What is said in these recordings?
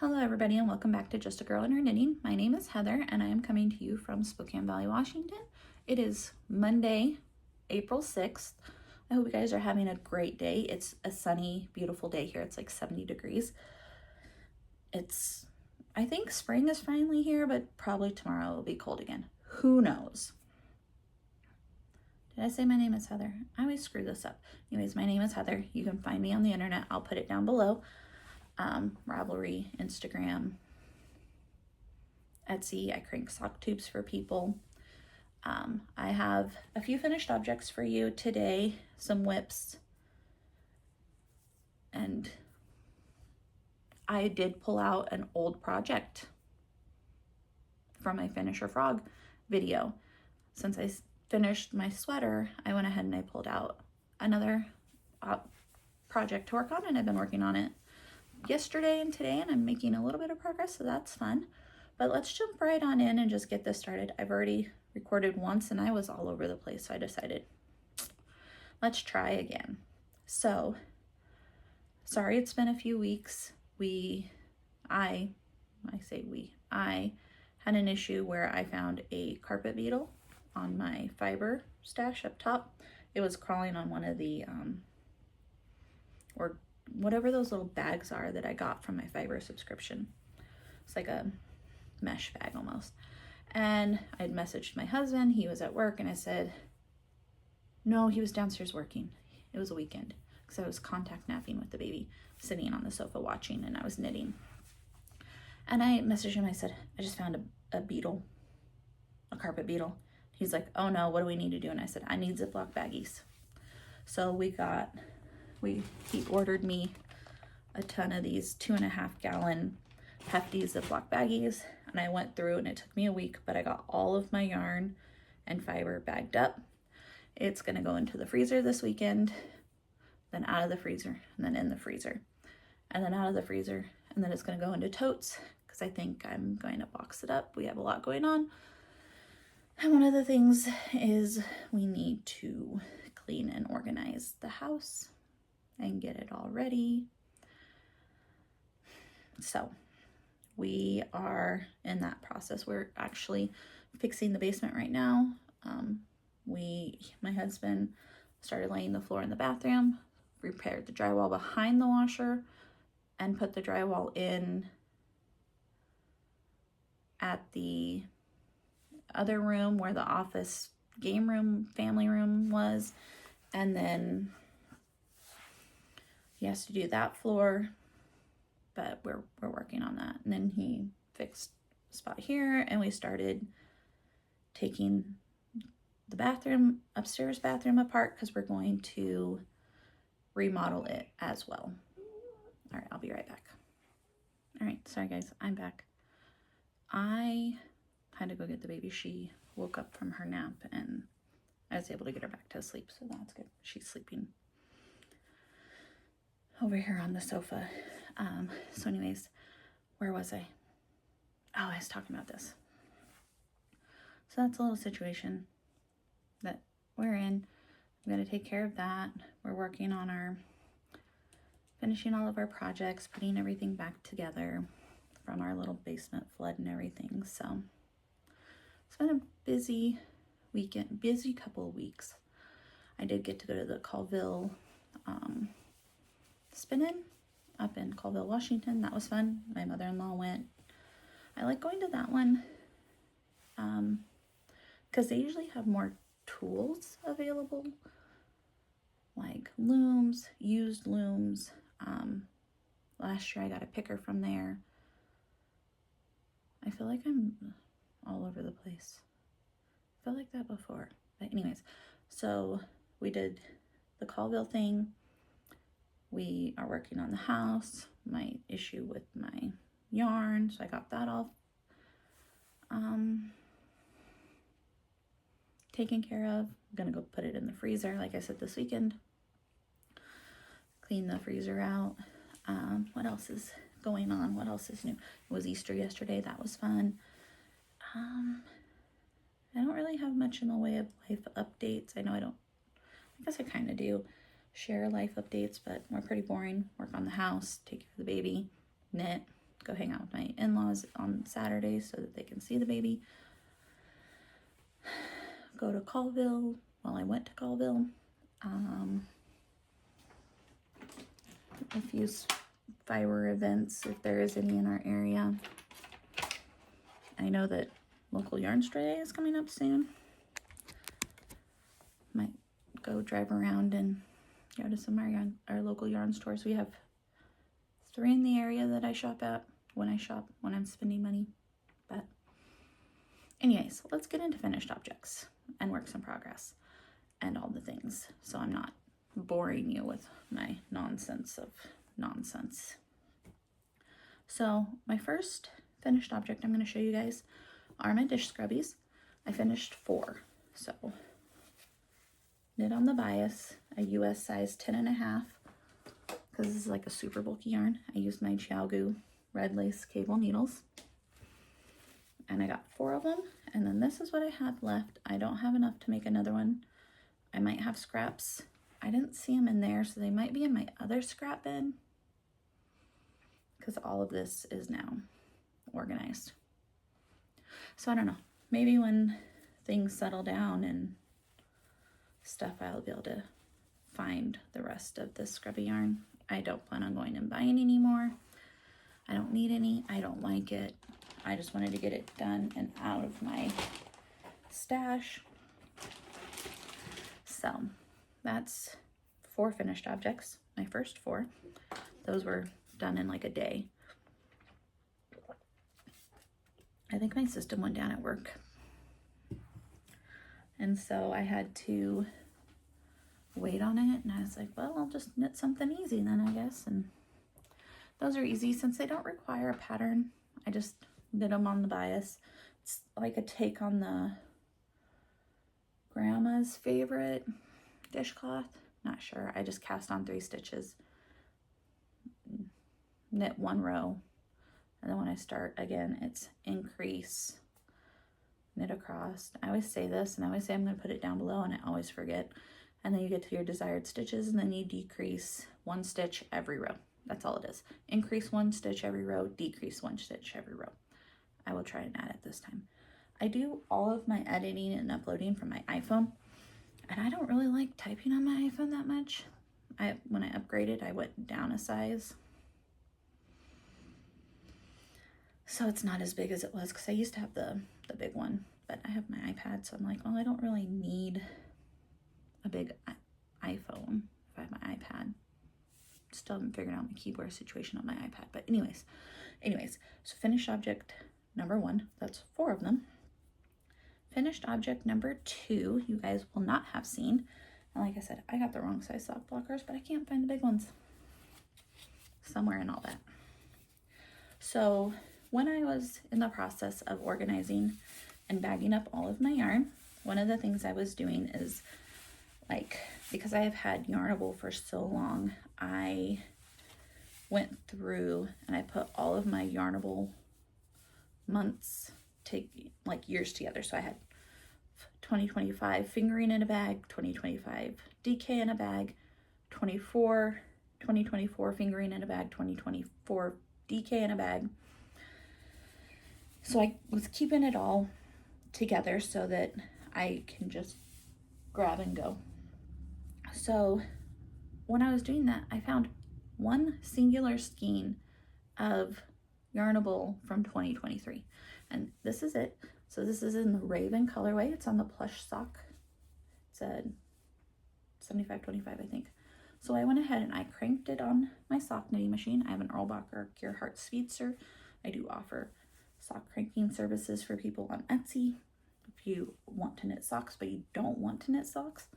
Hello everybody and welcome back to Just a Girl and Her Knitting. My name is Heather and I am coming to you from Spokane Valley, Washington. It is Monday, April 6th. I hope you guys are having a great day. It's a sunny, beautiful day here. It's like 70 degrees. I think spring is finally here, but probably tomorrow it'll be cold again. Who knows? Did I say my name is Heather? I always screw this up. Anyways, my name is Heather. You can find me on the internet. I'll put it down below. Ravelry, Instagram, Etsy. I crank sock tubes for people. I have a few finished objects for you today, some whips, and I did pull out an old project from my Finish Your Frog video. Since I finished my sweater, I went ahead and I pulled out another project to work on, and I've been working on it yesterday and today, and I'm making a little bit of progress, so that's fun. But let's jump right on in and just get this started. I've already recorded once and I was all over the place, so I decided let's try again. So sorry it's been a few weeks. I had an issue where I found a carpet beetle on my fiber stash up top. It was crawling on one of the or whatever those little bags are that I got from my fiber subscription. It's like a mesh bag almost. And I'd messaged my husband, he was at work, and I said, no, he was downstairs working. It was a weekend because I was contact napping with the baby, sitting on the sofa watching, and I was knitting. And I messaged him, I said, I just found a beetle, a carpet beetle. He's like, oh no, what do we need to do? And I said, I need Ziploc baggies. So he ordered me a ton of these 2.5 gallon hefty Ziploc baggies, and I went through, and it took me a week, but I got all of my yarn and fiber bagged up. It's gonna go into the freezer this weekend, then out of the freezer, and then in the freezer, and then out of the freezer, and then it's gonna go into totes, because I think I'm going to box it up. We have a lot going on, and one of the things is we need to clean and organize the house and get it all ready. So we are in that process. We're actually fixing the basement right now. My husband started laying the floor in the bathroom, repaired the drywall behind the washer, and put the drywall in at the other room where the office, game room, family room was. And then he has to do that floor, but we're working on that. And then he fixed a spot here, and we started taking the upstairs bathroom apart, because we're going to remodel it as well. All right, I'll be right back. All right, sorry guys, I'm back. I had to go get the baby. She woke up from her nap, and I was able to get her back to sleep, so that's good. She's sleeping over here on the sofa. So anyways, where was I? Oh, I was talking about this. So that's a little situation that we're in. I'm gonna take care of that. We're working on finishing all of our projects, putting everything back together from our little basement flood and everything. So it's been a busy weekend, busy couple of weeks. I did get to go to the Colville spin-in up in Colville, Washington. That was fun. My mother-in-law went. I like going to that one because they usually have more tools available, like looms, used looms. Last year I got a picker from there. I feel like I'm all over the place. I felt like that before. But anyways, so we did the Colville thing. We are working on the house, my issue with my yarn, so I got that all taken care of. I'm gonna go put it in the freezer, like I said, this weekend. Clean the freezer out. What else is going on? What else is new? It was Easter yesterday. That was fun. I don't really have much in the way of life updates. I guess I kind of do share life updates, but we're pretty boring. Work on the house, take care of the baby, knit, go hang out with my in-laws on Saturday so that they can see the baby. Go to Colville. Well, I went to Colville. A few fiber events, if there is any in our area. I know that local yarn store day is coming up soon. Might go drive around and go to some of our local yarn stores. We have 3 in the area that I shop at when I'm spending money. But anyways, let's get into finished objects and works in progress and all the things, so I'm not boring you with my nonsense of nonsense. So my first finished object I'm going to show you guys are my dish scrubbies. I finished 4. So knit on the bias, a US size 10.5, because this is like a super bulky yarn. I used my Chiaogu red lace cable needles, and I got 4 of them. And then this is what I have left. I don't have enough to make another one. I might have scraps. I didn't see them in there, so they might be in my other scrap bin, because all of this is now organized. So I don't know, maybe when things settle down and stuff, I'll be able to find the rest of this scrubby yarn. I don't plan on going and buying any more. I don't need any. I don't like it. I just wanted to get it done and out of my stash. So that's 4 finished objects, my first 4. Those were done in like a day. I think my system went down at work, and so I had to wait on it, and I was like, well, I'll just knit something easy then, I guess. And those are easy since they don't require a pattern. I just knit them on the bias. It's like a take on the grandma's favorite dishcloth. Not sure. I just cast on 3 stitches, knit 1 row, and then when I start again, it's increase, knit across. I always say this, and I always say I'm going to put it down below, and I always forget. And then you get to your desired stitches, and then you decrease 1 stitch every row. That's all it is. Increase 1 stitch every row, decrease 1 stitch every row. I will try and add it this time. I do all of my editing and uploading from my iPhone, and I don't really like typing on my iPhone that much. When I upgraded, I went down a size, so it's not as big as it was, because I used to have the big one, but I have my iPad, so I'm like, well, I don't really need a big iPhone if I have my iPad. Still haven't figured out my keyboard situation on my iPad, but anyways, so finished object number 1, that's 4 of them. Finished object number 2, you guys will not have seen. And like I said, I got the wrong size sock blockers, but I can't find the big ones somewhere in all that. So when I was in the process of organizing and bagging up all of my yarn, one of the things I was doing is, like, because I have had Yarnable for so long, I went through and I put all of my Yarnable months, like years together. So I had 2025 fingering in a bag, 2025 DK in a bag, 2024 fingering in a bag, 2024 DK in a bag. So I was keeping it all together so that I can just grab and go. So when I was doing that, I found one singular skein of Yarnable from 2023, and this is it. So this is in the Raven colorway. It's on the plush sock. It's a 75-25, I think. So I went ahead and I cranked it on my sock knitting machine. I have an Erlbacher Gerhardt Speedster. I do offer sock cranking services for people on Etsy. If you want to knit socks but you don't want to knit socks,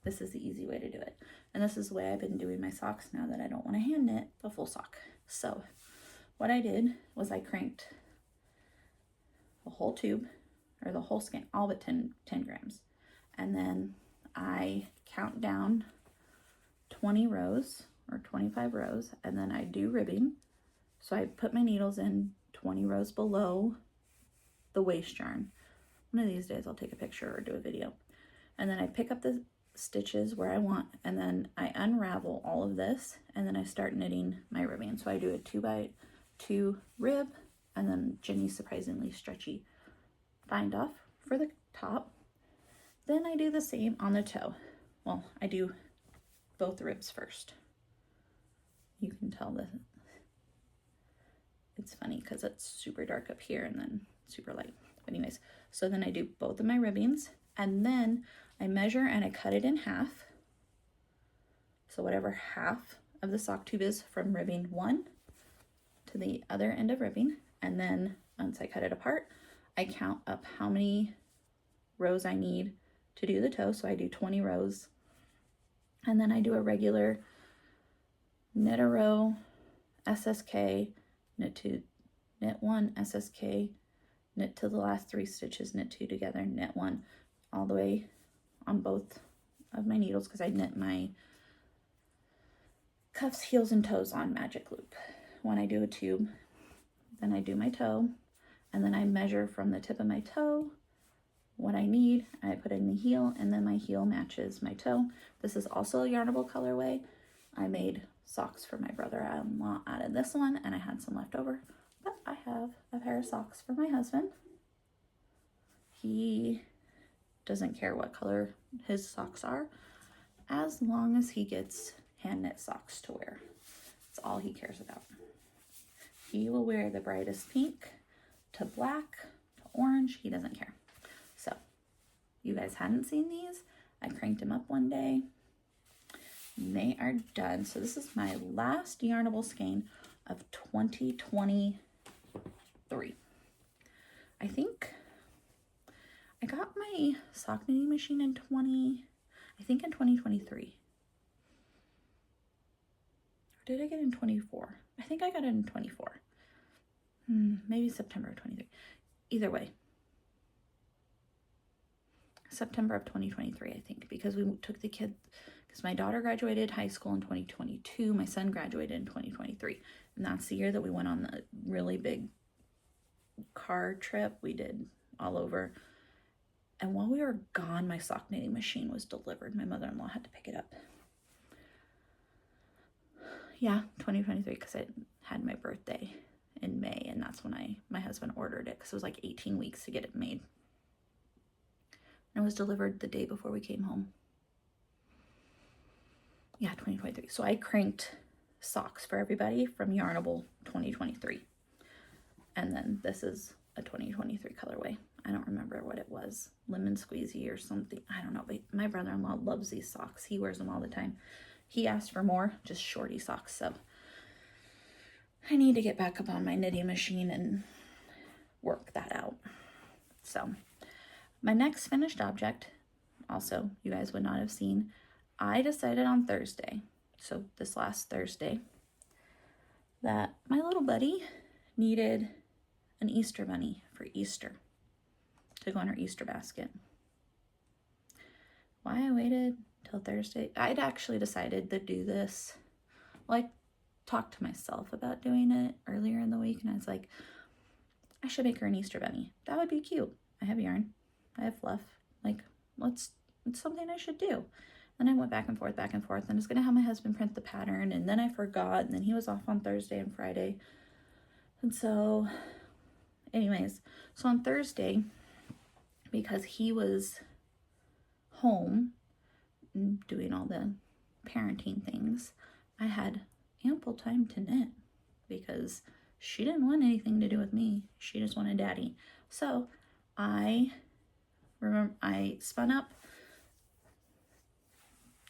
this is the easy way to do it. And this is the way I've been doing my socks now that I don't want to hand knit the full sock. So what I did was I cranked the whole tube, or the whole skein, all but 10 grams. And then I count down 20 rows or 25 rows, and then I do ribbing. So I put my needles in 20 rows below the waist yarn. One of these days I'll take a picture or do a video. And then I pick up the stitches where I want, and then I unravel all of this, and then I start knitting my ribbing. So I do a 2 by to rib, and then Jenny's surprisingly stretchy bind off for the top. Then I do the same on the toe. Well, I do both ribs first. You can tell that it's funny because it's super dark up here and then super light. But anyways, so then I do both of my ribbings, and then I measure and I cut it in half. So whatever half of the sock tube is from ribbing 1 to the other end of ribbing, and then once I cut it apart, I count up how many rows I need to do the toe. So I do 20 rows, and then I do a regular knit a row, SSK, knit 2, knit 1, SSK, knit to the last 3 stitches, knit 2 together, knit 1, all the way on both of my needles, because I knit my cuffs, heels, and toes on magic loop. When I do a tube, then I do my toe, and then I measure from the tip of my toe what I need. I put in the heel, and then my heel matches my toe. This is also a Yarnable colorway. I made socks for my brother-in-law out of this one, and I had some left over, but I have a pair of socks for my husband. He doesn't care what color his socks are, as long as he gets hand knit socks to wear. That's all he cares about. He will wear the brightest pink to black to orange. He doesn't care. So you guys hadn't seen these. I cranked them up one day. They are done. So this is my last Yarnable skein of 2023. I think I got my sock knitting machine in 2023. Or did I get it in 24? I think I got it in 24. Maybe September of 23. Either way. September of 2023, I think, because we took the kids, because my daughter graduated high school in 2022, my son graduated in 2023, and that's the year that we went on the really big car trip. We did all over, and while we were gone, my sock knitting machine was delivered. My mother-in-law had to pick it up. Yeah, 2023, because I had my birthday in May, and that's when my husband ordered it, because it was like 18 weeks to get it made. And it was delivered the day before we came home. Yeah, 2023. So I cranked socks for everybody from Yarnable 2023. And then this is a 2023 colorway. I don't remember what it was. Lemon squeezy or something. I don't know. But my brother-in-law loves these socks. He wears them all the time. He asked for more, just shorty socks. So I need to get back up on my knitting machine and work that out. So my next finished object, also, you guys would not have seen, I decided on Thursday, so this last Thursday, that my little buddy needed an Easter bunny for Easter to go in her Easter basket. Why I waited till Thursday? I'd actually decided to do this. Well, I talked to myself about doing it earlier in the week, and I was like, I should make her an Easter bunny. That would be cute. I have yarn. I have fluff. Like, it's something I should do. Then I went back and forth, and I was going to have my husband print the pattern, and then I forgot, and then he was off on Thursday and Friday. And so, anyways, so on Thursday, because he was home doing all the parenting things, I had ample time to knit because she didn't want anything to do with me. She just wanted daddy. So I spun up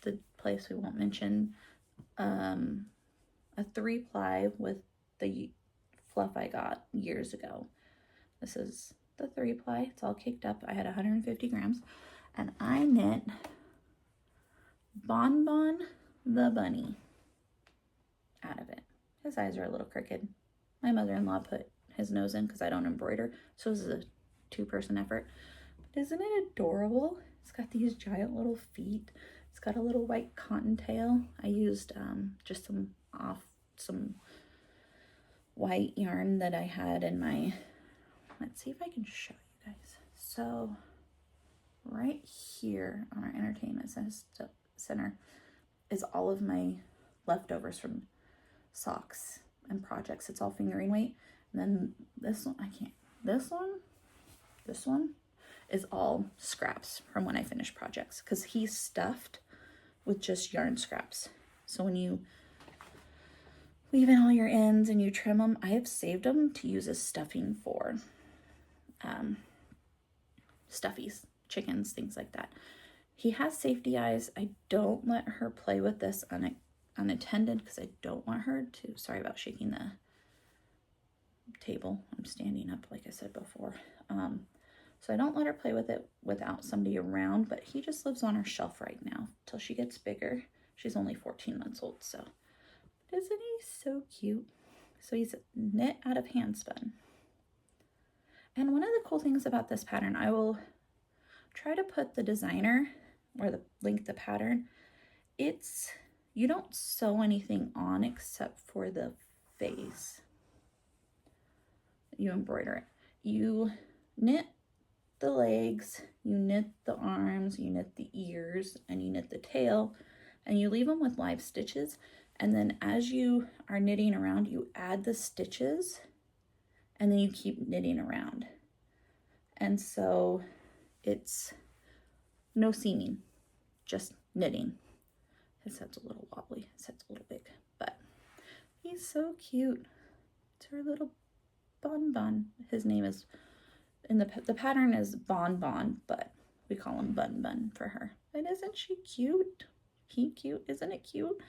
the place we won't mention, a 3-ply with the fluff I got years ago. This is the 3-ply. It's all caked up. I had 150 grams, and I knit Bonbon the bunny out of it. His eyes are a little crooked. My mother-in-law put his nose in because I don't embroider, so this is a 2-person effort. But isn't it adorable? It's got these giant little feet. It's got a little white cottontail. I used just some white yarn that I had in my, let's see if I can show you guys. So right here on our entertainment center is all of my leftovers from socks. and projects, it's all fingering weight. And then this one, this one is all scraps from when I finish projects, because he's stuffed with just yarn scraps. So when you weave in all your ends and you trim them, I have saved them to use as stuffing for stuffies, chickens, things like that. He has safety eyes. I don't let her play with this unattended because I don't want her to, sorry about shaking the table. I'm standing up like I said before. So I don't let her play with it without somebody around, but he just lives on her shelf right now till she gets bigger. She's only 14 months old, so isn't he so cute? So he's knit out of Handspun. And one of the cool things about this pattern, I will try to put the designer or the link the pattern. It's, you don't sew anything on except for the face. You embroider it. You knit the legs, you knit the arms, you knit the ears, and you knit the tail, and you leave them with live stitches. And then as you are knitting around, you add the stitches, and then you keep knitting around. And so it's no seaming, just knitting. His head's a little wobbly, his head's a little big, but he's so cute. It's her little Bon Bon. His name is, in the pattern is Bon Bon, but we call him Bun Bun for her. And isn't she cute? He cute, isn't it cute?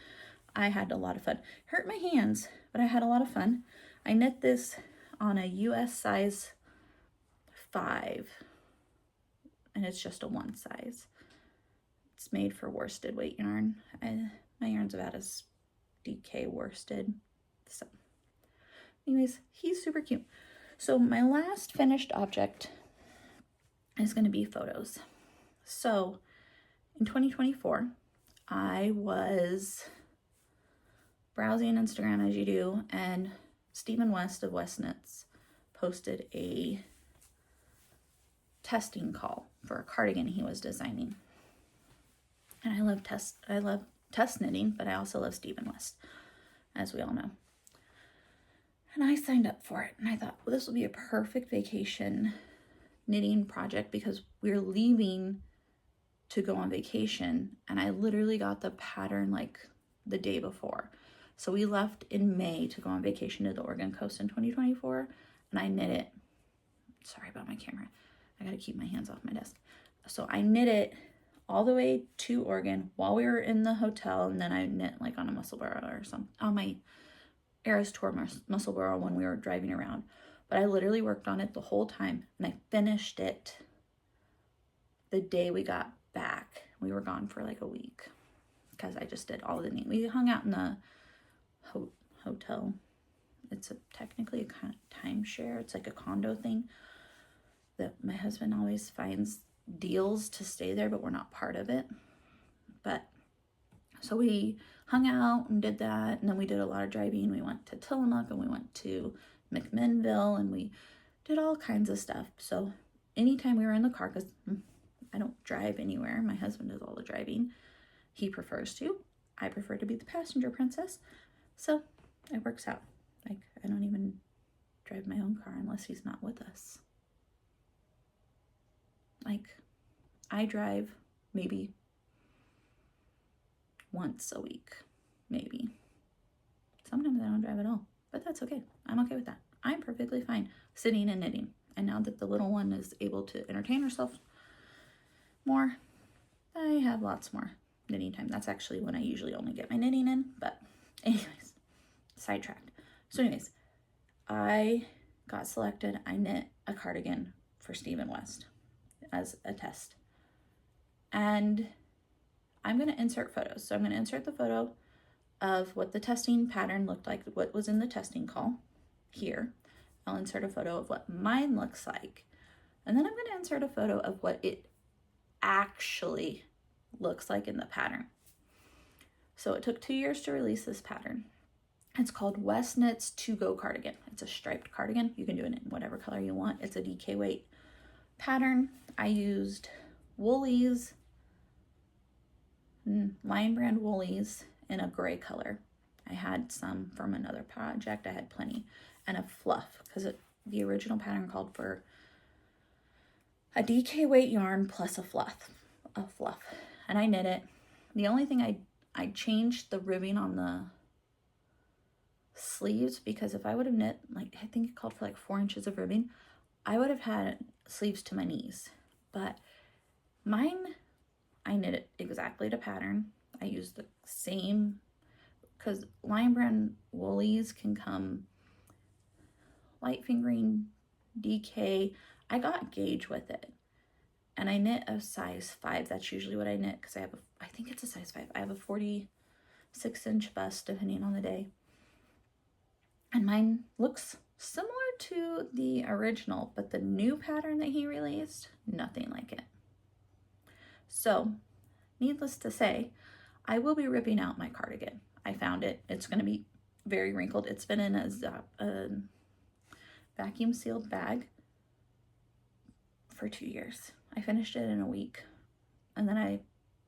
I had a lot of fun. Hurt my hands, but I had a lot of fun. I knit this on a US size 5, and it's just a 1 size. It's made for worsted weight yarn. My yarn's about as DK worsted. So anyways, he's super cute. So my last finished object is going to be photos. So in 2024, I was browsing Instagram as you do, and Stephen West of West Knits posted a testing call for a cardigan he was designing. And I love test knitting, but I also love Stephen West, as we all know. And I signed up for it, and I thought, well, this will be a perfect vacation knitting project because we're leaving to go on vacation, and I literally got the pattern like the day before. So we left in May to go on vacation to the Oregon coast in 2024, and I knit it. Sorry about my camera. I gotta keep my hands off my desk. So I knit it all the way to Oregon while we were in the hotel, and then I knit like on a muscle burrow or something on my Eras Tour muscle burrow when we were driving around. But I literally worked on it the whole time, and I finished it the day we got back. We were gone for like a week because I just did all the knitting. We hung out in the hotel. It's technically a kind of timeshare. It's like a condo thing that my husband always finds deals to stay there, but we're not part of it. But so we hung out and did that, and then we did a lot of driving. We went to Tillamook, and we went to McMinnville, and we did all kinds of stuff. So anytime we were in the car, because I don't drive anywhere, my husband does all the driving. He prefers to. I prefer to be the passenger princess. So it works out. Like, I don't even drive my own car unless he's not with us. Like, I drive maybe once a week, maybe. Sometimes I don't drive at all, but that's okay. I'm okay with that. I'm perfectly fine sitting and knitting. And now that the little one is able to entertain herself more, I have lots more knitting time. That's actually when I usually only get my knitting in, but anyways, sidetracked. So anyways, I got selected. I knit a cardigan for Stephen West as a test. And I'm going to insert photos. So I'm going to insert the photo of what the testing pattern looked like, what was in the testing call here. I'll insert a photo of what mine looks like. And then I'm going to insert a photo of what it actually looks like in the pattern. So it took 2 years to release this pattern. It's called West Knits To Go Cardigan. It's a striped cardigan. You can do it in whatever color you want. It's a DK weight pattern. I used Woolies, Lion Brand Woolies in a gray color. I had some from another project. I had plenty. And a fluff, because the original pattern called for a DK weight yarn plus a fluff. And I knit it. The only thing I changed the ribbing on the sleeves, because if I would have knit, like, I think it called for like 4 inches of ribbing, I would have had sleeves to my knees. But mine, I knit it exactly to pattern. I used the same, because Lion Brand woolies can come light fingering, DK. I got gauge with it, and I knit a size 5. That's usually what I knit, because I think it's a size 5. I have a 46-inch bust depending on the day, and mine looks similar to the original, but the new pattern that he released, nothing like it. So needless to say, I will be ripping out my cardigan. I found it. It's going to be very wrinkled. It's been in a vacuum sealed bag for 2 years. I finished it in a week, and then I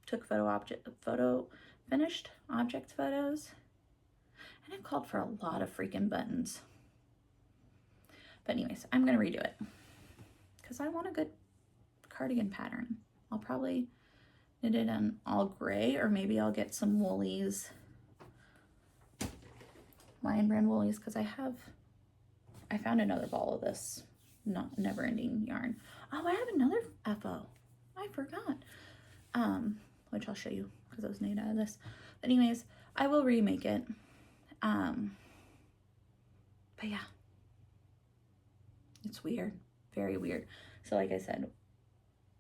took finished object photos, and it called for a lot of freaking buttons. But anyways, I'm gonna redo it because I want a good cardigan pattern. I'll probably knit it in all gray, or maybe I'll get some woolies, Lion Brand woolies, because I found another ball of this never-ending yarn. Oh, I have another FO. I forgot. Which I'll show you because it was made out of this. But anyways, I will remake it. But yeah, it's weird, very weird. So like I said,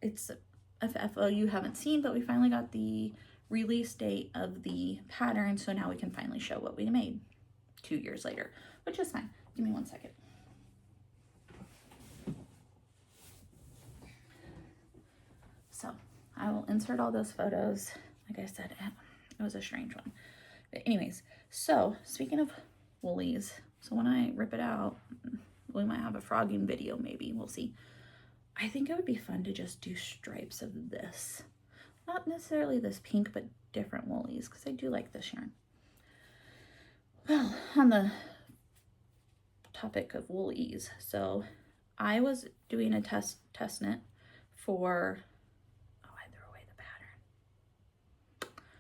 it's a FO you haven't seen, but we finally got the release date of the pattern, so now we can finally show what we made 2 years later, which is fine. Give me 1 second. So I will insert all those photos. Like I said, it was a strange one. But anyways, so speaking of woolies, so when I rip it out, we might have a frogging video, maybe, we'll see. I think it would be fun to just do stripes of this. Not necessarily this pink, but different woolies, because I do like this yarn. Well, on the topic of woolies, so I was doing a test knit for, oh, I threw away the pattern.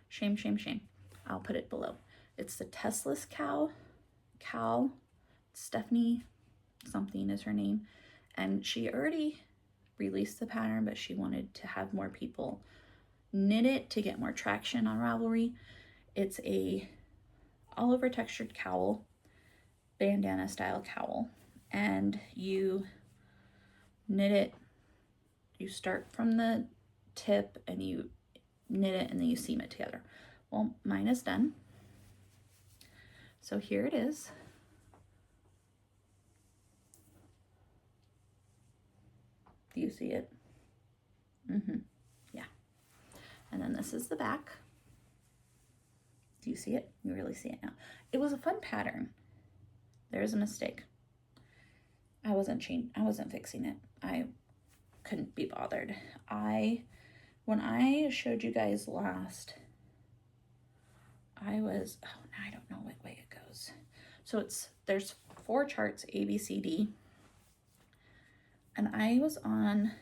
Shame, shame, shame. I'll put it below. It's the Trestles Cowl. Stephanie something is her name, and she already released the pattern, but she wanted to have more people knit it to get more traction on Ravelry. It's a all over textured cowl, bandana style cowl, and you knit it. You start from the tip and you knit it, and then you seam it together. Well, mine is done. So here it is. Do you see it? Yeah. And then this is the back. Do you see it? You really see it now. It was a fun pattern. There's a mistake. I wasn't fixing it. I couldn't be bothered. When I showed you guys last, I was, oh, now I don't know what way it goes. So there's 4 charts, A, B, C, D. And I was on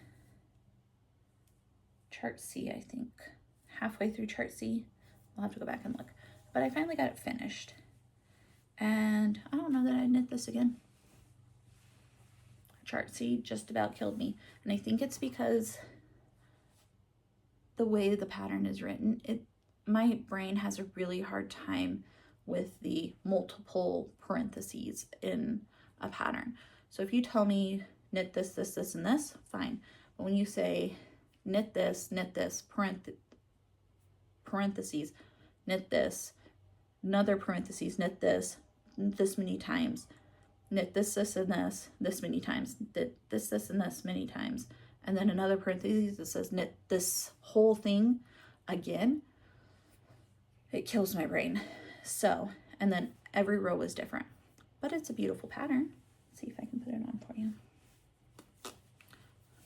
chart C, I think. Halfway through chart C. I'll have to go back and look. But I finally got it finished. And I don't know that I knit this again. Chart C just about killed me. And I think it's because the way the pattern is written, my brain has a really hard time with the multiple parentheses in a pattern. So if you tell me knit this, this, this, and this, fine. But when you say knit this, parentheses, knit this, another parentheses, knit this many times, knit this, this, and this many times, knit this, this, and this many times, and then another parentheses that says knit this whole thing again, it kills my brain. So, and then every row is different, but it's a beautiful pattern. Let's see if I can put it on for you.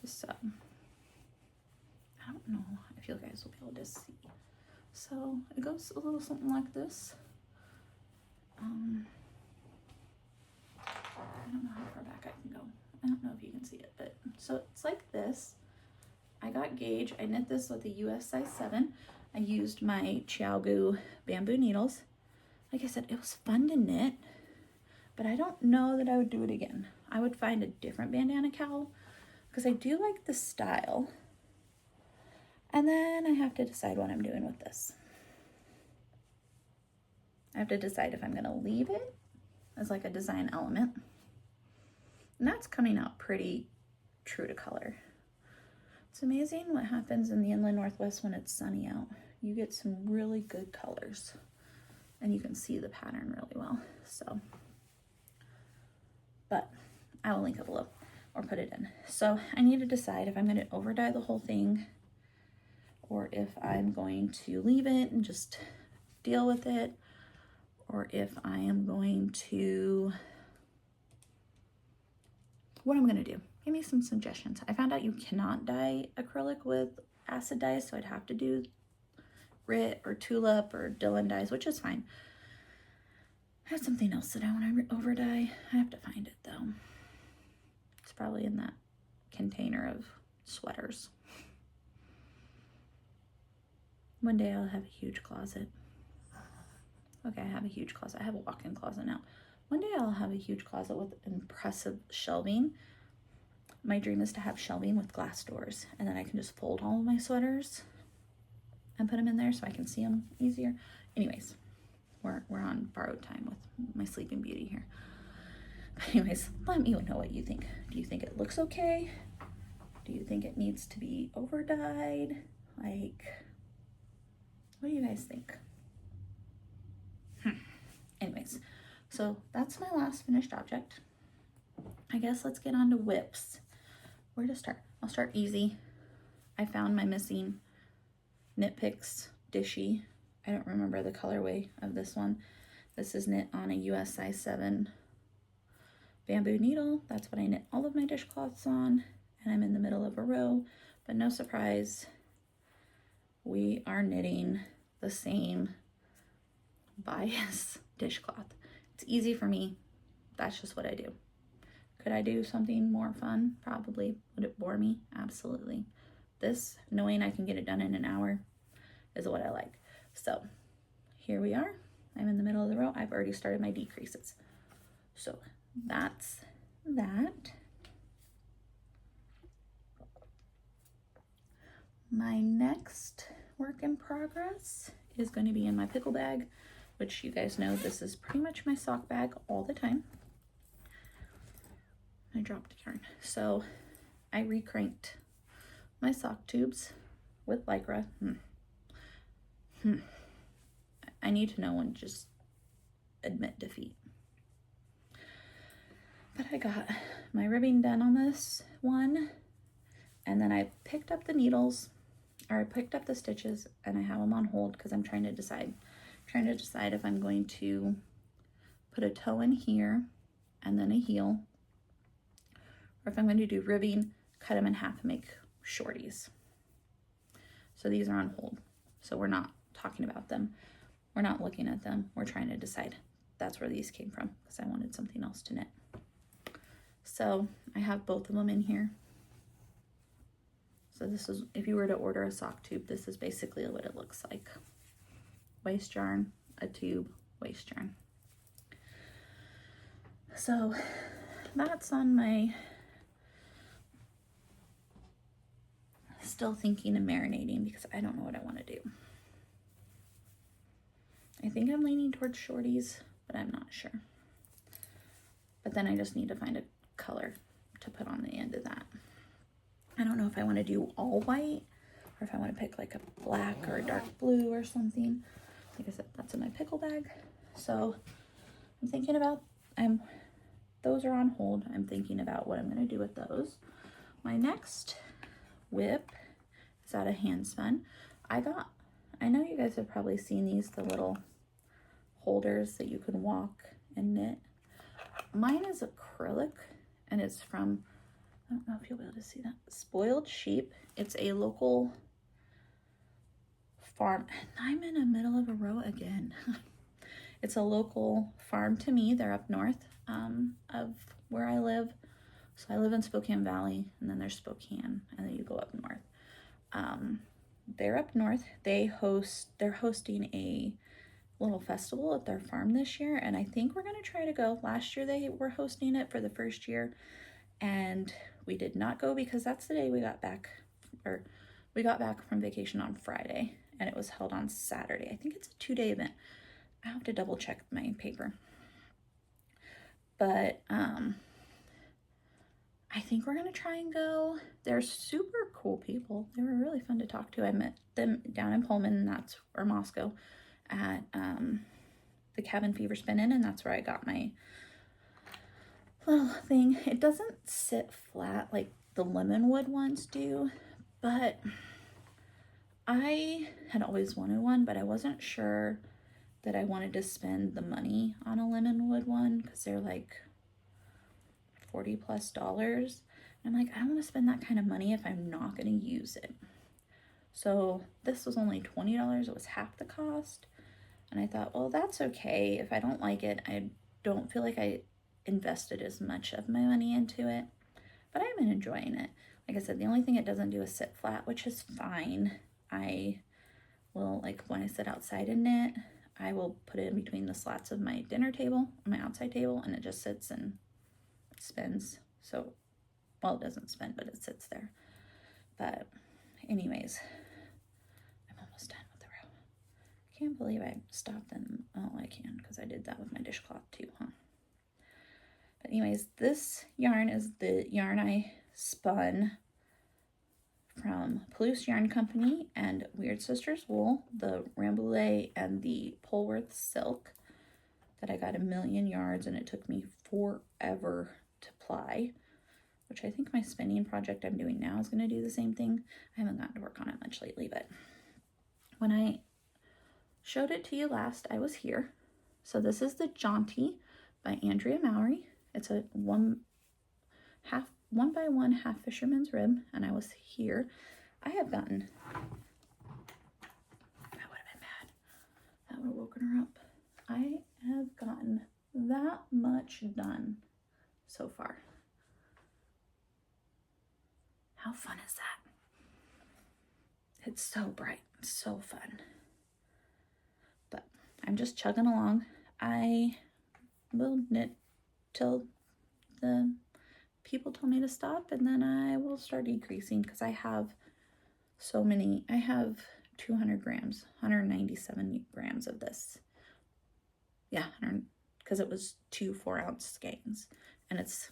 So, I don't know if you guys will be able to see. So it goes a little something like this. I don't know how far back I can go. I don't know if you can see it, but so it's like this. I got gauge. I knit this with a US size 7. I used my Chiaogu bamboo needles. Like I said, it was fun to knit, but I don't know that I would do it again. I would find a different bandana cowl because I do like the style. And then I have to decide what I'm doing with this. I have to decide if I'm going to leave it as like a design element. And that's coming out pretty true to color. It's amazing what happens in the inland Northwest when it's sunny out. You get some really good colors and you can see the pattern really well. So, but I will link it below or put it in. So I need to decide if I'm going to over dye the whole thing or if I'm going to leave it and just deal with it, or if I am going to, what I'm going to do. Give me some suggestions. I found out you cannot dye acrylic with acid dyes, so I'd have to do Rit or Tulip or Dylan dyes, which is fine. I have something else that I want to over dye. I have to find it though. It's probably in that container of sweaters. One day I'll have a huge closet. Okay, I have a huge closet. I have a walk-in closet now. One day I'll have a huge closet with impressive shelving. My dream is to have shelving with glass doors, and then I can just fold all of my sweaters and put them in there so I can see them easier. Anyways, we're on borrowed time with my Sleeping Beauty here. But anyways, let me know what you think. Do you think it looks okay? Do you think it needs to be over dyed? Like, what do you guys think? Anyways, so that's my last finished object. I guess let's get on to whips. Where to start? I'll start easy. I found my missing Knit Picks dishie. I don't remember the colorway of this one. This is knit on a US size 7 bamboo needle. That's what I knit all of my dishcloths on, and I'm in the middle of a row, but no surprise, we are knitting the same bias dishcloth. It's easy for me. That's just what I do. Could I do something more fun? Probably. Would it bore me? Absolutely. This, knowing I can get it done in an hour, is what I like. So here we are. I'm in the middle of the row. I've already started my decreases. So that's that. My next work in progress is going to be in my pickle bag, which you guys know this is pretty much my sock bag all the time. I dropped yarn. So I recranked my sock tubes with Lycra. I need to know when to just admit defeat. But I got my ribbing done on this one, and then I picked up the needles, or I picked up the stitches, and I have them on hold because I'm trying to decide if I'm going to put a toe in here and then a heel, or if I'm going to do ribbing, cut them in half and make shorties. So these are on hold. So we're not talking about them. We're not looking at them. We're trying to decide. That's where these came from because I wanted something else to knit. So I have both of them in here. So this is, if you were to order a sock tube, this is basically what it looks like. Waste yarn, a tube, waste yarn. So that's on my still thinking and marinating because I don't know what I want to do. I think I'm leaning towards shorties, but I'm not sure. But then I just need to find a color to put on the end of that. I don't know if I want to do all white or if I want to pick like a black or a dark blue or something. Like I said, that's in my pickle bag. So I'm thinking about, those are on hold. I'm thinking about what I'm going to do with those. My next whip is out of Handspun. I know you guys have probably seen these, the little holders that you can walk and knit. Mine is acrylic and it's from, I don't know if you'll be able to see that, Spoiled Sheep. It's a local farm. I'm in the middle of a row again. it's a local farm to me. They're up north of where I live. So I live in Spokane Valley, and then there's Spokane, and then you go up north. They're up north. They're hosting a little festival at their farm this year, and I think we're gonna try to go. Last year they were hosting it for the first year, and we did not go because that's the day we got back, or we got back from vacation on Friday, and it was held on Saturday. I think it's a 2-day event. I have to double check my paper. But I think we're gonna try and go. They're super cool people. They were really fun to talk to. I met them down in Pullman, or Moscow, at the Cabin Fever Spin-In, and that's where I got my little thing. It doesn't sit flat like the Lemonwood ones do, but I had always wanted one, but I wasn't sure that I wanted to spend the money on a Lemonwood one because they're like $40+. And I'm like, I don't want to spend that kind of money if I'm not going to use it. So this was only $20. It was half the cost. And I thought, well, that's okay. If I don't like it, I don't feel like I invested as much of my money into it. But I've been enjoying it. Like I said, the only thing it doesn't do is sit flat, which is fine. I will, like when I sit outside and knit, I will put it in between the slats of my dinner table, my outside table, and it just sits and spins. So, well, it doesn't spin, but it sits there. But anyways, I'm almost done with the row. I can't believe I stopped and, oh, I can, because I did that with my dishcloth too, huh? But anyways, this yarn is the yarn I spun from Palouse Yarn Company and Weird Sisters Wool, the Rambouillet and the Polworth Silk that I got 1,000,000 yards, and it took me forever to ply, which I think my spinning project I'm doing now is going to do the same thing. I haven't gotten to work on it much lately, but when I showed it to you last, I was here. So this is the Jaunty by Andrea Mowry. It's a 1x1 half fisherman's rib, and I was here. I have gotten, that would have been bad. That would have woken her up. I have gotten that much done so far. How fun is that? It's so bright, it's so fun. But I'm just chugging along. I will knit till the people told me to stop, and then I will start decreasing because I have so many. I have 200 grams, 197 grams of this. Yeah, because it was 2 4-ounce skeins, and it's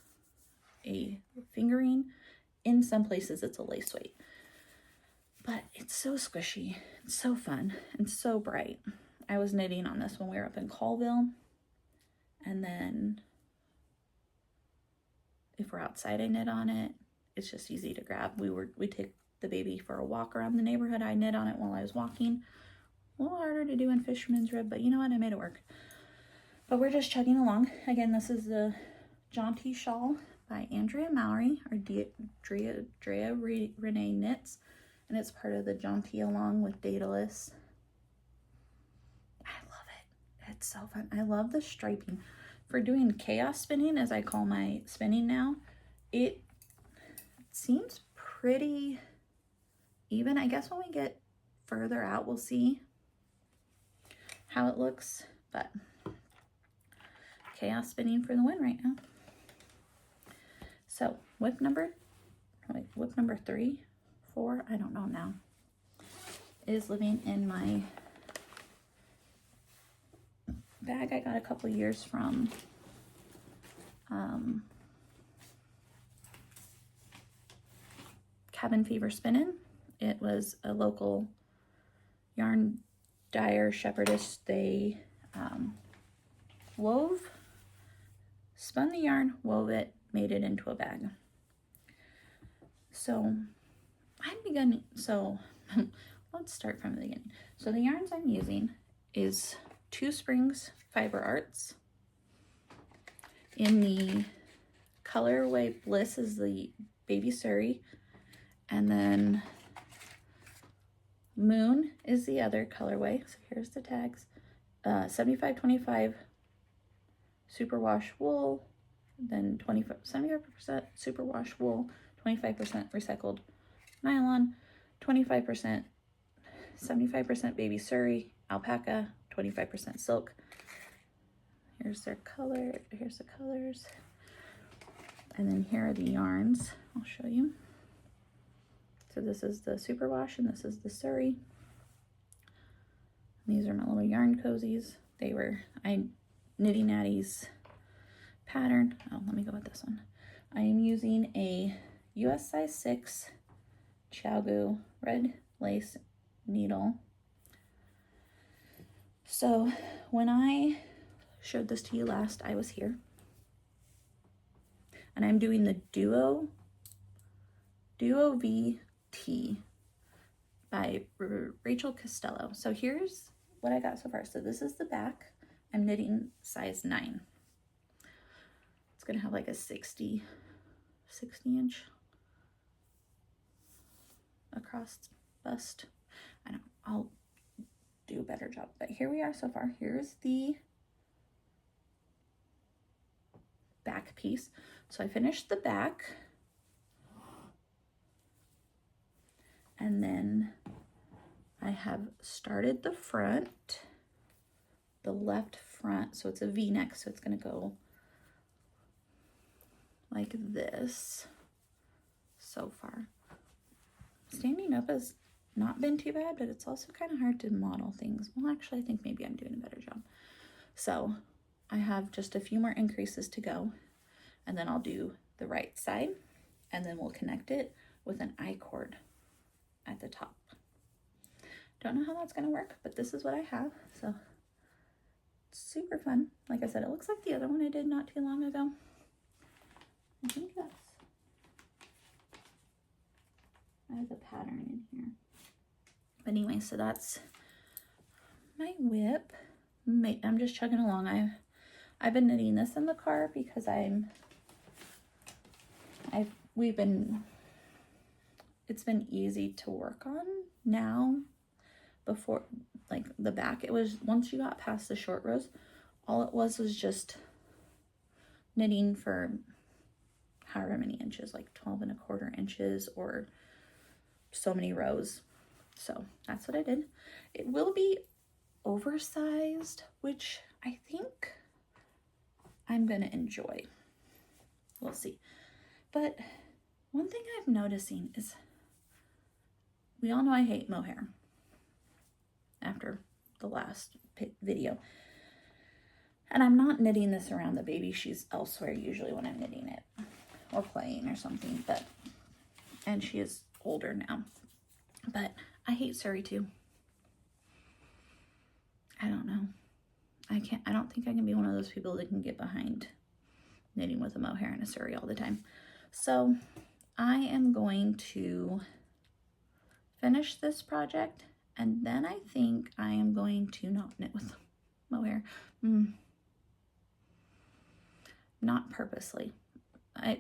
a fingering. In some places it's a lace weight, but it's so squishy, it's so fun, and so bright. I was knitting on this when we were up in Colville, and then if we're outside I knit on it. It's just easy to grab. We take the baby for a walk around the neighborhood. I knit on it while I was walking. A little harder to do in fisherman's rib, but you know what, I made it work. But we're just chugging along. Again, this is the Jaunty Shawl by Andrea Mowry, or Drea Renee Knits, and it's part of the Jaunty along with Daedalus. I love it. It's so fun. I love the striping. For doing chaos spinning, as I call my spinning now, it seems pretty even. I guess when we get further out, we'll see how it looks, but chaos spinning for the win right now. So whip number 3, 4, I don't know now, is living in my bag I got a couple years from Cabin Fever Spinnin'. It was a local yarn dyer shepherdess. They spun the yarn, wove it, made it into a bag. So let's start from the beginning. So the yarns I'm using is Two Springs Fiber Arts. In the colorway Bliss is the Baby Surrey, and then Moon is the other colorway. So here's the tags. 75-25 superwash wool, then 75% superwash wool, 25% recycled nylon, 25%, 75% baby Surrey, alpaca, 25% silk. Here's their color, here's the colors. And then here are the yarns, I'll show you. So this is the superwash and this is the Surrey. These are my little yarn cozies. They were, Knitty Natty's pattern. Oh, let me go with this one. I am using a US size 6 Chiaogu red lace needle. So when I showed this to you last, I was here. And I'm doing the Duo VT by Rachel Costello. So here's what I got so far. So this is the back. I'm knitting size 9. It's gonna have like a 60 inch across bust. I know, I'll do a better job, but here we are so far. Here's the back piece. So I finished the back, and then I have started the front, the left front, so it's a V-neck, so it's gonna go like this so far. Standing up has not been too bad, but it's also kind of hard to model things. Well, actually, I think maybe I'm doing a better job. So I have just a few more increases to go, and then I'll do the right side, and then we'll connect it with an I-cord at the top. Don't know how that's gonna work, but this is what I have, so it's super fun. Like I said, it looks like the other one I did not too long ago. I think I have a pattern in here. But anyway, so that's my WIP. I'm just chugging along. I've been knitting this in the car because it's been easy to work on now. Before, like the back, it was, once you got past the short rows, all it was just knitting for however many inches, like 12¼ inches or so many rows. So that's what I did. It will be oversized, which I think I'm gonna enjoy. We'll see. But one thing I'm noticing is, we all know I hate mohair after the last video. And I'm not knitting this around the baby. She's elsewhere usually when I'm knitting it or playing or something, and she is older now. But I hate Surrey too. I don't know. I don't think I can be one of those people that can get behind knitting with a mohair and a Surrey all the time. So I am going to finish this project, and then I think I am going to not knit with mohair. Not purposely. I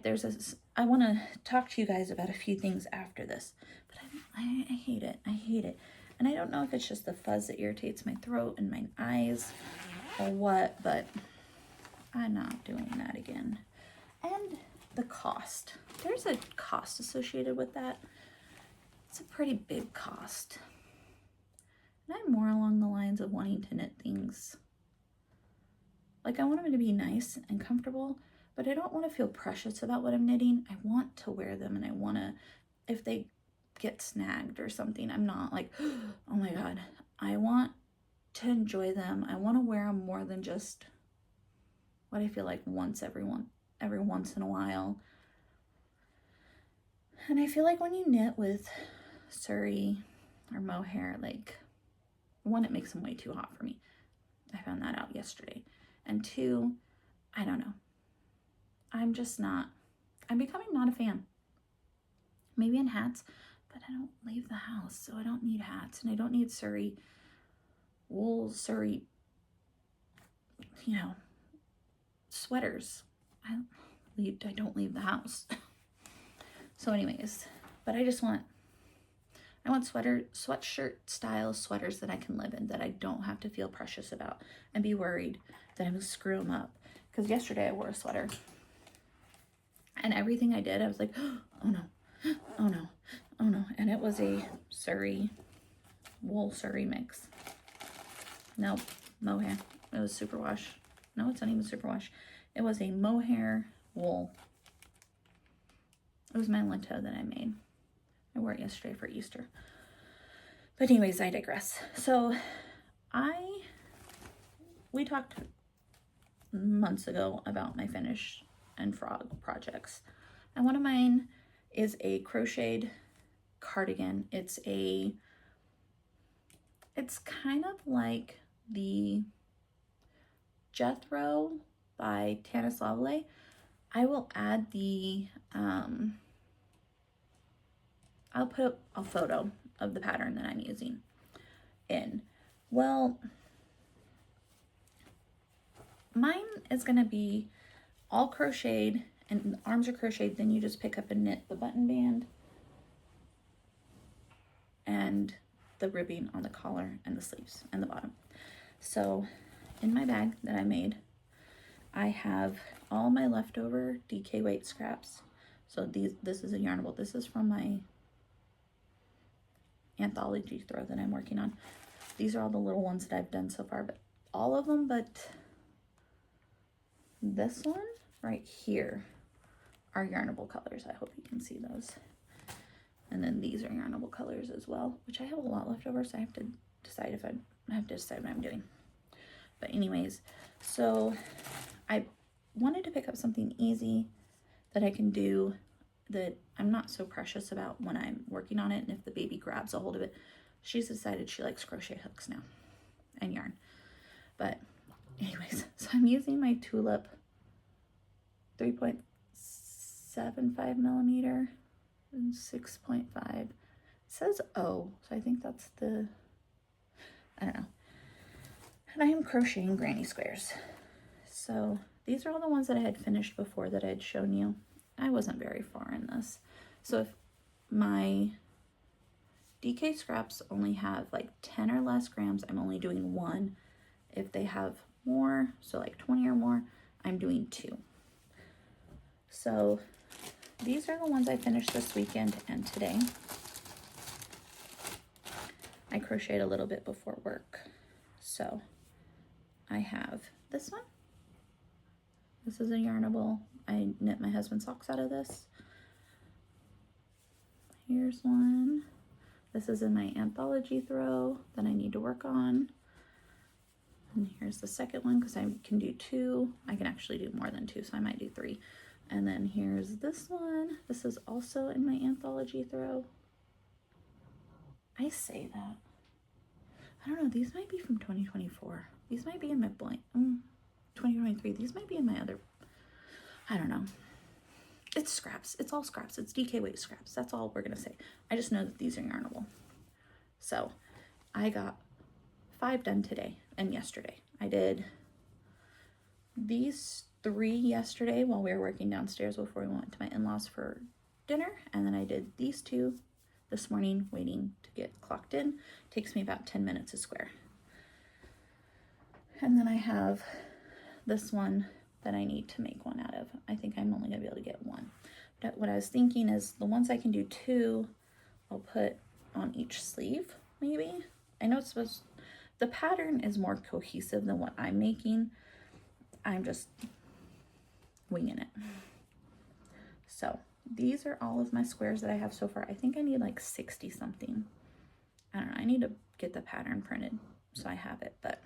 want to talk to you guys about a few things after this, but I hate it. I hate it. And I don't know if it's just the fuzz that irritates my throat and my eyes or what, but I'm not doing that again. And the cost. There's a cost associated with that. It's a pretty big cost. And I'm more along the lines of wanting to knit things. Like, I want them to be nice and comfortable, but I don't want to feel precious about what I'm knitting. I want to wear them, and I want to, if they get snagged or something, I'm not like, oh my God. I want to enjoy them. I want to wear them more than just what I feel like every once in a while. And I feel like when you knit with Surrey or mohair, like, one, it makes them way too hot for me. I found that out yesterday. And two, I don't know. I'm becoming not a fan. Maybe in hats, but I don't leave the house, so I don't need hats, and I don't need Surrey, wool Surrey, sweaters. I don't leave the house. So anyways, but I just want I want sweatshirt style sweaters that I can live in, that I don't have to feel precious about and be worried that I'm gonna screw them up. Because yesterday I wore a sweater and everything I did, I was like, oh no, oh no, oh no. And it was a wool Surrey mix. Nope, mohair. It was superwash. No, it's not even superwash. It was a mohair wool. It was my linto that I made. I wore it yesterday for Easter. But anyways, I digress. So we talked months ago about my finish and frog projects. And one of mine is a crocheted cardigan. It's kind of like the Jethro by Ravelry. I will add the, I'll put a photo of the pattern that I'm using in. Well, mine is going to be all crocheted and the arms are crocheted. Then you just pick up and knit the button band and the ribbing on the collar and the sleeves and the bottom. So in my bag that I made, I have all my leftover DK weight scraps. So this is a Yarnable. This is from my anthology throw that I'm working on. These are all the little ones that I've done so far, but all of them but this one right here are Yarnable colors. I hope you can see those. And then these are Yarnable colors as well, which I have a lot left over, so I have to decide what I'm doing. But anyways, so I wanted to pick up something easy that I can do, that I'm not so precious about when I'm working on it. And if the baby grabs a hold of it, she's decided she likes crochet hooks now and yarn. But anyways, so I'm using my Tulip 3.75 millimeter and 6.5. It says O, so I think that's the, I don't know. And I am crocheting granny squares. So these are all the ones that I had finished before that I had shown you. I wasn't very far in this. So if my DK scraps only have like 10 or less grams, I'm only doing 1. If they have more, so like 20 or more, I'm doing 2. So these are the ones I finished this weekend and today. I crocheted a little bit before work. So I have this one. This is a Yarnable. I knit my husband's socks out of this. Here's one. This is in my anthology throw that I need to work on. And here's the second one, because I can do 2. I can actually do more than 2, so I might do 3. And then here's this one. This is also in my anthology throw. I say that. I don't know, these might be from 2024. These might be in my blank, 2023. These might be in my other, I don't know. It's scraps. It's all scraps. It's DK weight scraps. That's all we're going to say. I just know that these are Yarnable. So I got 5 done today and yesterday. I did these 3 yesterday while we were working downstairs before we went to my in-laws for dinner. And then I did these 2 this morning, waiting to get clocked in. Takes me about 10 minutes a square. And then I have this one that I need to make one out of. I think I'm only gonna be able to get 1. But what I was thinking is the ones I can do 2, I'll put on each sleeve, maybe. I know it's supposed, the pattern is more cohesive than what I'm making. I'm just winging it. So these are all of my squares that I have so far. I think I need like 60 something. I don't know, I need to get the pattern printed so I have it, but.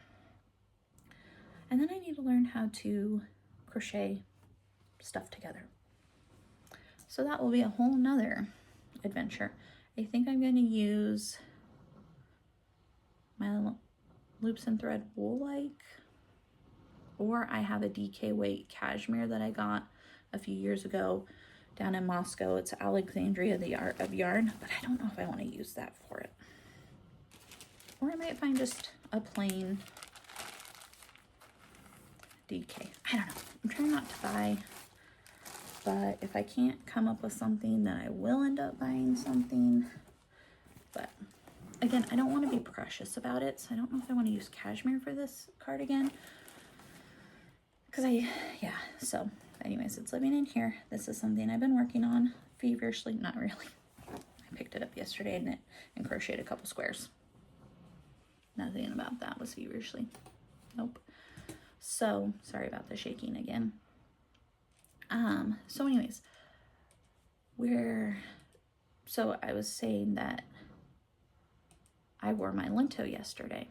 And then I need to learn how to crochet stuff together. So that will be a whole nother adventure. I think I'm going to use my loops and thread wool or I have a DK weight cashmere that I got a few years ago down in Moscow. It's Alexandria, the Art of Yarn, but I don't know if I want to use that for it. Or I might find just a plain DK. I don't know. I'm trying not to buy, but if I can't come up with something, then I will end up buying something. But again, I don't want to be precious about it, so I don't know if I want to use cashmere for this cardigan. Because yeah, so anyways, it's living in here. This is something I've been working on feverishly. Not really. I picked it up yesterday and crocheted a couple squares. Nothing about that was feverishly. Nope. So, sorry about the shaking again. So anyways, so I was saying that I wore my Lento yesterday,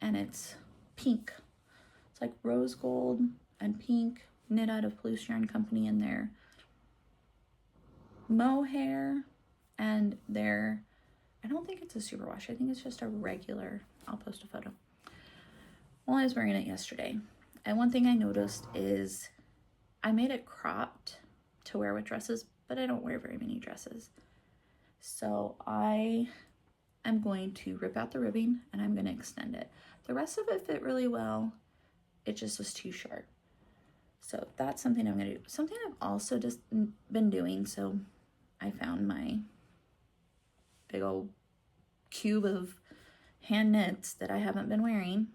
and it's pink. It's like rose gold and pink, knit out of Loose Yarn Company in their mohair, and I don't think it's a superwash. I think it's just a regular. I'll post a photo. Well, I was wearing it yesterday, and one thing I noticed is I made it cropped to wear with dresses, but I don't wear very many dresses. So I am going to rip out the ribbing and I'm going to extend it. The rest of it fit really well. It just was too short. So that's something I'm going to do. Something I've also just been doing. So I found my big old cube of hand knits that I haven't been wearing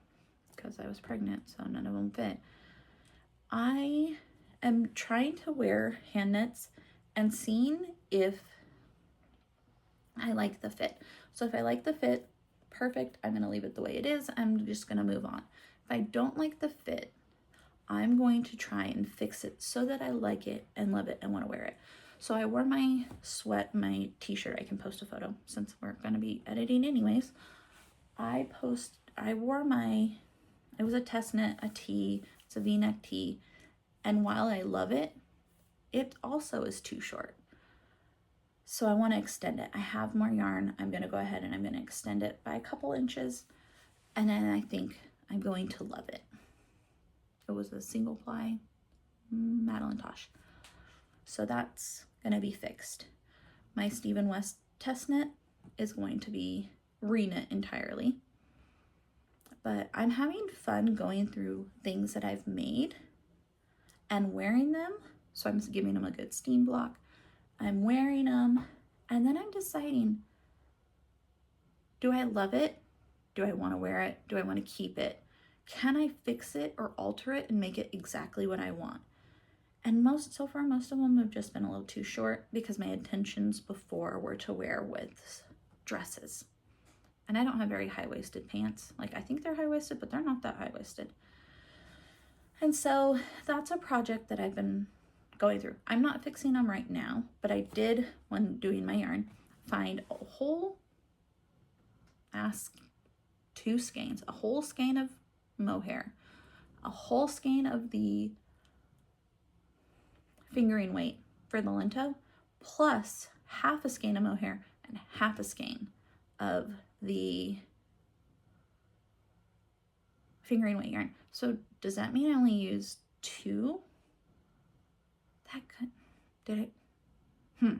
because I was pregnant, so none of them fit. I am trying to wear hand knits and seeing if I like the fit. So if I like the fit, perfect, I'm going to leave it the way it is. I'm just going to move on. If I don't like the fit, I'm going to try and fix it so that I like it and love it and want to wear it. So I wore my t-shirt. I can post a photo since we're going to be editing anyways. It was a test knit, a tee, it's a v-neck tee. And while I love it, it also is too short. So I want to extend it. I have more yarn. I'm going to go ahead and I'm going to extend it by a couple inches. And then I think I'm going to love it. It was a single ply Madeline Tosh. So that's going to be fixed. My Stephen West test knit is going to be re-knit entirely. But I'm having fun going through things that I've made and wearing them. So I'm giving them a good steam block. I'm wearing them, and then I'm deciding, do I love it? Do I want to wear it? Do I want to keep it? Can I fix it or alter it and make it exactly what I want? And so far, most of them have just been a little too short because my intentions before were to wear with dresses. And I don't have very high-waisted pants. Like, I think they're high-waisted, but they're not that high-waisted. And so that's a project that I've been going through. I'm not fixing them right now, but I did, when doing my yarn, find a whole skeins, a whole skein of mohair, a whole skein of the fingering weight for the Lento, plus half a skein of mohair and half a skein of the fingering weight yarn. So does that mean I only used 2? That could, did I?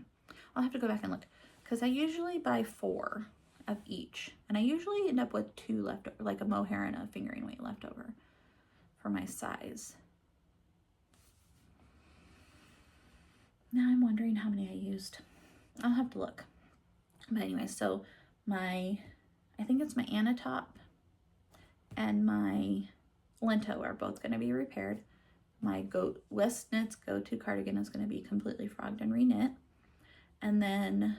I'll have to go back and look, because I usually buy 4 of each, and I usually end up with 2 left, like a mohair and a fingering weight left over for my size. Now I'm wondering how many I used. I'll have to look. But anyway, so I think it's my Anna top and my Lento are both going to be repaired. My West Knits Go-To cardigan is going to be completely frogged and re-knit. And then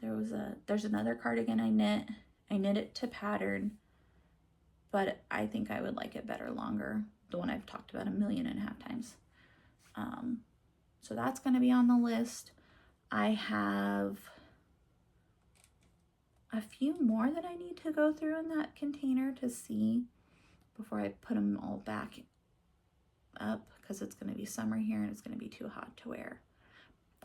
there's another cardigan I knit. I knit it to pattern, but I think I would like it better longer. The one I've talked about 1.5 million times. So that's going to be on the list. I have a few more that I need to go through in that container to see before I put them all back up, because it's going to be summer here and it's going to be too hot to wear.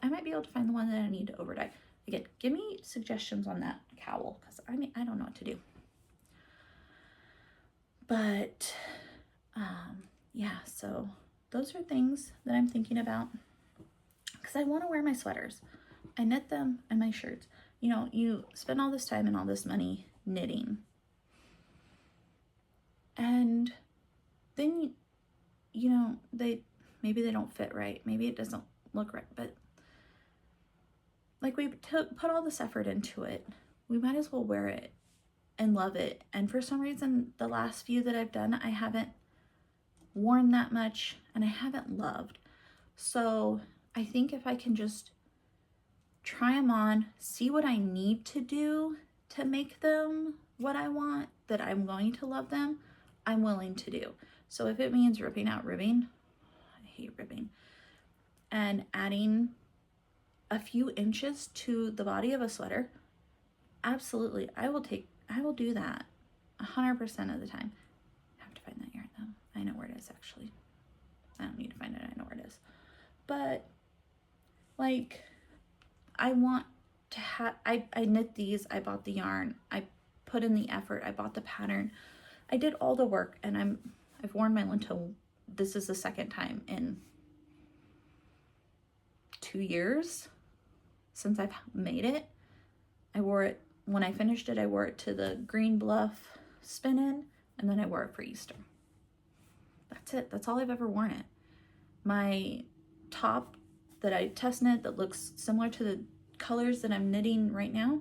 I might be able to find the one that I need to over dye. Again, give me suggestions on that cowl, because I don't know what to do. But yeah, so those are things that I'm thinking about, because I want to wear my sweaters. I knit them and my shirts. You know, you spend all this time and all this money knitting, and then you know, maybe they don't fit right, maybe it doesn't look right, but like we put all this effort into it. We might as well wear it and love it. And for some reason, the last few that I've done, I haven't worn that much and I haven't loved. So I think if I can just try them on, see what I need to do to make them what I want, that I'm going to love them, I'm willing to do. So if it means ripping out ribbing, I hate ribbing, and adding a few inches to the body of a sweater, absolutely, I will do that 100% of the time. I have to find that yarn though. I know where it is actually. I don't need to find it, I know where it is. But like, I want to have, I knit these, I bought the yarn, I put in the effort, I bought the pattern, I did all the work, and I've worn my lintel. This is the second time in 2 years since I've made it. I wore it, when I finished it, I wore it to the Green Bluff spin-in, and then I wore it for Easter. That's it. That's all I've ever worn it. My top that I test knit that looks similar to the colors that I'm knitting right now,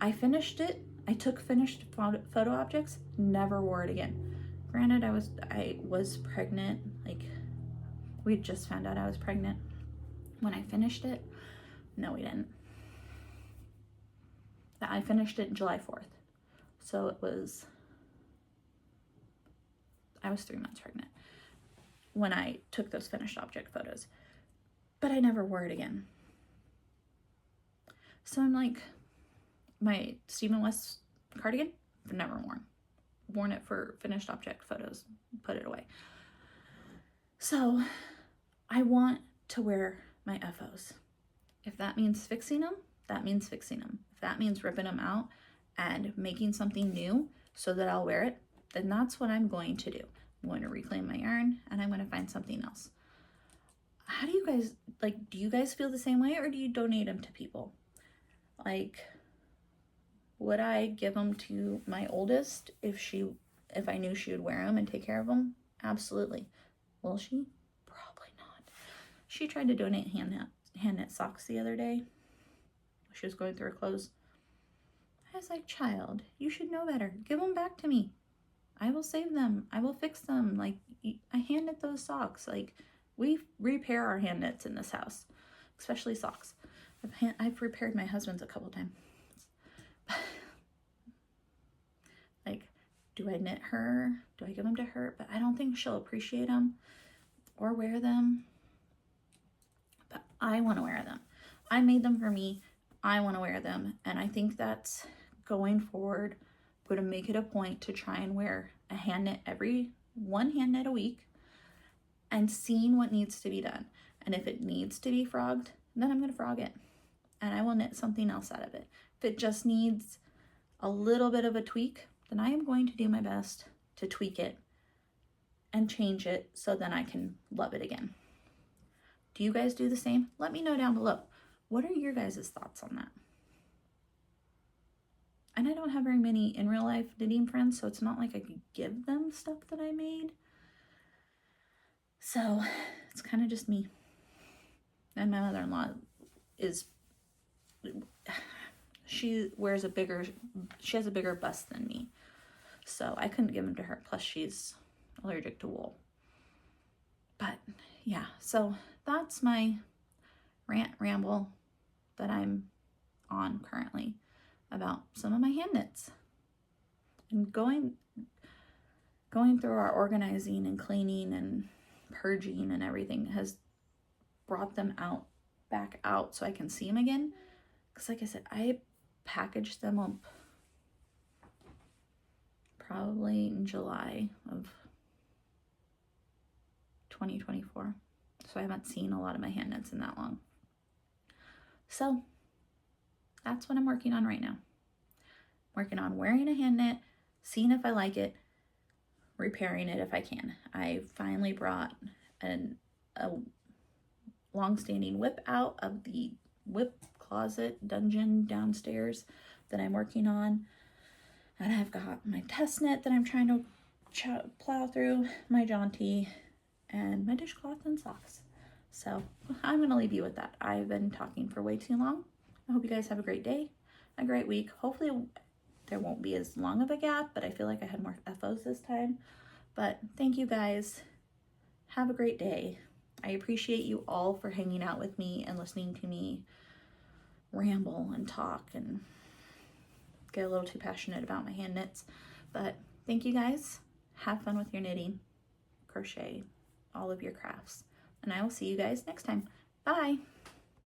I finished it. I took finished photo objects, never wore it again. Granted, I was pregnant. Like, we just found out I was pregnant when I finished it. No, we didn't. I finished it July 4th. So I was 3 months pregnant when I took those finished object photos, but I never wore it again. So I'm like, my Stephen West cardigan, I've never worn it for finished object photos, put it away. So I want to wear my FOs. If that means fixing them, that means fixing them. If that means ripping them out and making something new so that I'll wear it, then that's what I'm going to do. I'm going to reclaim my yarn and I'm going to find something else. How do you guys, like, do you guys feel the same way, or do you donate them to people? Like, would I give them to my oldest if I knew she would wear them and take care of them? Absolutely. Will she? Probably not. She tried to donate hand knit socks the other day. She was going through her clothes. I was like, child, you should know better. Give them back to me. I will save them. I will fix them. Like, I hand knit those socks. Like, we repair our hand knits in this house, especially socks. I've repaired my husband's a couple times. Like, do I knit her? Do I give them to her? But I don't think she'll appreciate them or wear them. But I want to wear them. I made them for me. I want to wear them. And I think that's going forward. I'm going to make it a point to try and wear a hand knit one hand knit a week and seeing what needs to be done. And if it needs to be frogged, then I'm going to frog it. And I will knit something else out of it. If it just needs a little bit of a tweak, then I am going to do my best to tweak it and change it so then I can love it again. Do you guys do the same? Let me know down below. What are your guys' thoughts on that? And I don't have very many in real life knitting friends, so it's not like I could give them stuff that I made. So it's kind of just me. And my mother-in-law she has a bigger bust than me. So I couldn't give them to her. Plus she's allergic to wool. But yeah, so that's my rant ramble that I'm on currently about some of my hand knits. And going through our organizing and cleaning and purging and everything has brought them back out so I can see them again. Because like I said, I packaged them up probably in July of 2024. So I haven't seen a lot of my hand knits in that long. So that's what I'm working on right now. Working on wearing a hand knit, seeing if I like it, repairing it if I can. I finally brought a long-standing whip out of the whip closet dungeon downstairs that I'm working on. And I've got my test knit that I'm trying to plow through, my jaunty, and my dishcloth and socks. So I'm going to leave you with that. I've been talking for way too long. I hope you guys have a great day, a great week. Hopefully there won't be as long of a gap, but I feel like I had more FOs this time. But thank you guys. Have a great day. I appreciate you all for hanging out with me and listening to me ramble and talk and get a little too passionate about my hand knits. But thank you guys. Have fun with your knitting, crochet, all of your crafts. And I will see you guys next time. Bye.